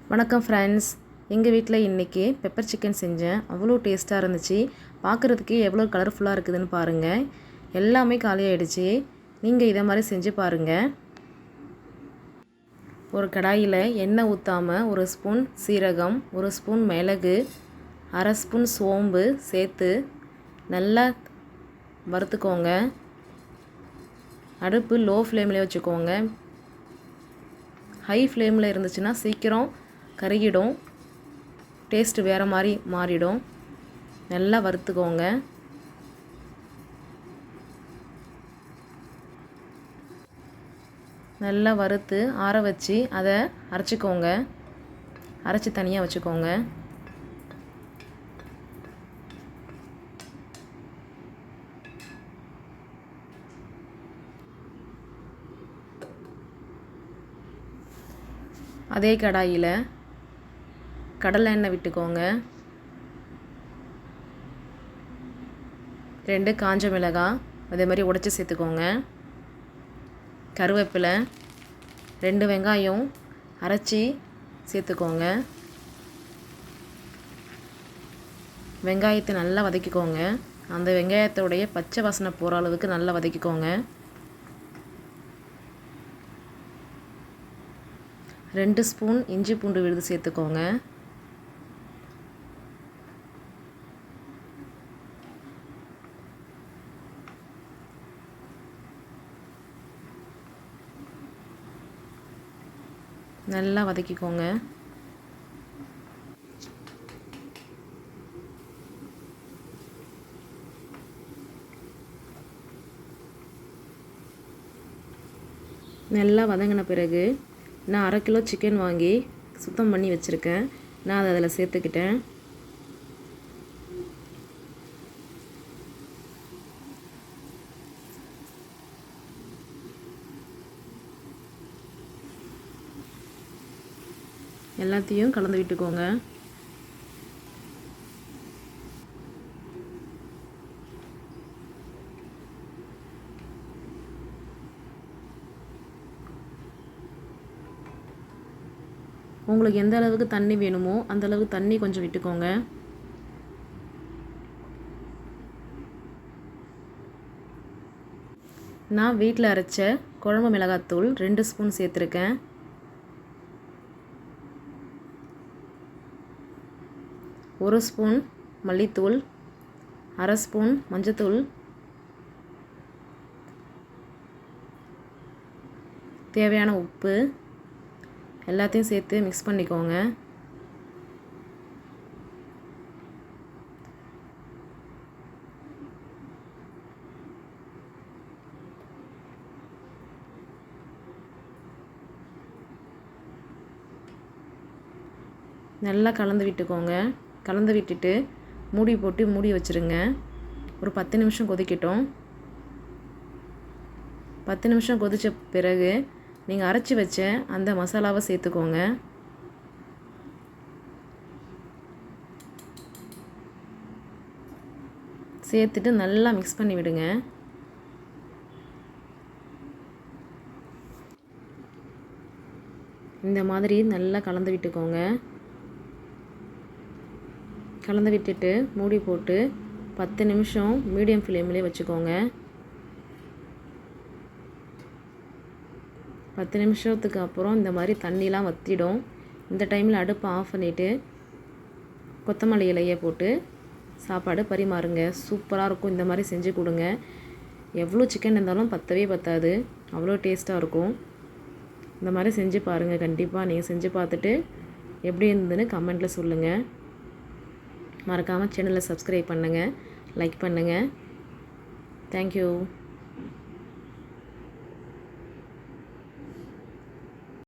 வணக்கம் ஃப்ரெண்ட்ஸ், எங்கள் வீட்டில் இன்றைக்கி பெப்பர் சிக்கன் செஞ்சேன். அவ்வளோ டேஸ்ட்டாக இருந்துச்சு. பார்க்குறதுக்கே எவ்வளோ கலர்ஃபுல்லாக இருக்குதுன்னு பாருங்கள். எல்லாமே காலியாகிடுச்சு. நீங்கள் இதை மாதிரி செஞ்சு பாருங்கள். ஒரு கடாயில் எண்ணெய் ஊற்றாமல் 1 ஸ்பூன் சீரகம், 1 ஸ்பூன் மிளகு, 1/2 ஸ்பூன் சோம்பு சேர்த்து நல்லா வறுத்துக்கோங்க. அடுப்பு லோ ஃப்ளேம்லேயே வச்சுக்கோங்க. ஹை ஃப்ளேமில் இருந்துச்சுன்னா சீக்கிரம் கருகிடும், டேஸ்ட்டு வேறு மாதிரி மாறிடும். நல்லா வறுத்துக்கோங்க. நல்லா வறுத்து ஆற வச்சு அதை அரைச்சிக்கோங்க. அரைச்சி தனியாக வச்சுக்கோங்க. அதே கடாயில் கடலை எண்ணெய் விட்டுக்கோங்க. 2 காஞ்ச மிளகாய் அதே மாதிரி உடைச்சி சேர்த்துக்கோங்க. கருவேப்பிலை, 2 வெங்காயம் அரைச்சி சேர்த்துக்கோங்க. வெங்காயத்தை நல்லா வதக்கிக்கோங்க. அந்த வெங்காயத்தோடைய பச்சை வாசனை போகிற அளவுக்கு நல்லா வதக்கிக்கோங்க. 2 ஸ்பூன் இஞ்சி பூண்டு விழுது சேர்த்துக்கோங்க. நல்லா வதக்கிக்கோங்க. நல்லா வதங்கின பிறகு நான் 1/2 கிலோ சிக்கன் வாங்கி சுத்தம் பண்ணி வச்சுருக்கேன். நான் அதை அதில் சேர்த்துக்கிட்டேன். எல்லாத்தையும் கலந்து விட்டுக்கோங்க. உங்களுக்கு எந்த அளவுக்கு தண்ணி வேணுமோ அந்த அளவுக்கு தண்ணி கொஞ்சம் விட்டுக்கோங்க. நான் வீட்டில் அரைச்ச குழம்பு மிளகாத்தூள் 2 ஸ்பூன் சேர்த்துருக்கேன். 1 ஸ்பூன் மல்லித்தூள், 1/2 ஸ்பூன் மஞ்சத்தூள், தேவையான உப்பு எல்லாத்தையும் சேர்த்து மிக்ஸ் பண்ணிக்கோங்க. நல்லா கலந்து விட்டுக்கோங்க. கலந்து விட்டுட்டு மூடி போட்டு மூடி வச்சுருங்க. ஒரு 10 நிமிஷம் கொதிக்கட்டும். 10 நிமிஷம் கொதித்த பிறகு நீங்கள் அரைச்சி வச்ச அந்த மசாலாவை சேர்த்துக்கோங்க. சேர்த்துட்டு நல்லா மிக்ஸ் பண்ணி விடுங்க. இந்த மாதிரி நல்லா கலந்து விட்டுக்கோங்க. கலந்து விட்டுட்டு மூடி போட்டு 10 நிமிஷம் மீடியம் ஃப்ளேம்லேயே வச்சுக்கோங்க. 10 நிமிஷத்துக்கு அப்புறம் இந்த மாதிரி தண்ணிலாம் வற்றிடும். இந்த டைமில் அடுப்பை ஆஃப் பண்ணிவிட்டு கொத்தமல்லி இலையை போட்டு சாப்பாடு பரிமாறுங்க. சூப்பராக இருக்கும். இந்த மாதிரி செஞ்சு கொடுங்க. எவ்வளோ சிக்கன் இருந்தாலும் பத்தவே பத்தாது. அவ்வளோ டேஸ்ட்டாக இருக்கும். இந்த மாதிரி செஞ்சு பாருங்கள். கண்டிப்பாக நீங்கள் செஞ்சு பார்த்துட்டு எப்படி இருந்ததுன்னு கமெண்ட்டில் சொல்லுங்கள். மறக்காமல் சேனலை சப்ஸ்கிரைப் பண்ணுங்கள், லைக் பண்ணுங்கள். தேங்க்யூ.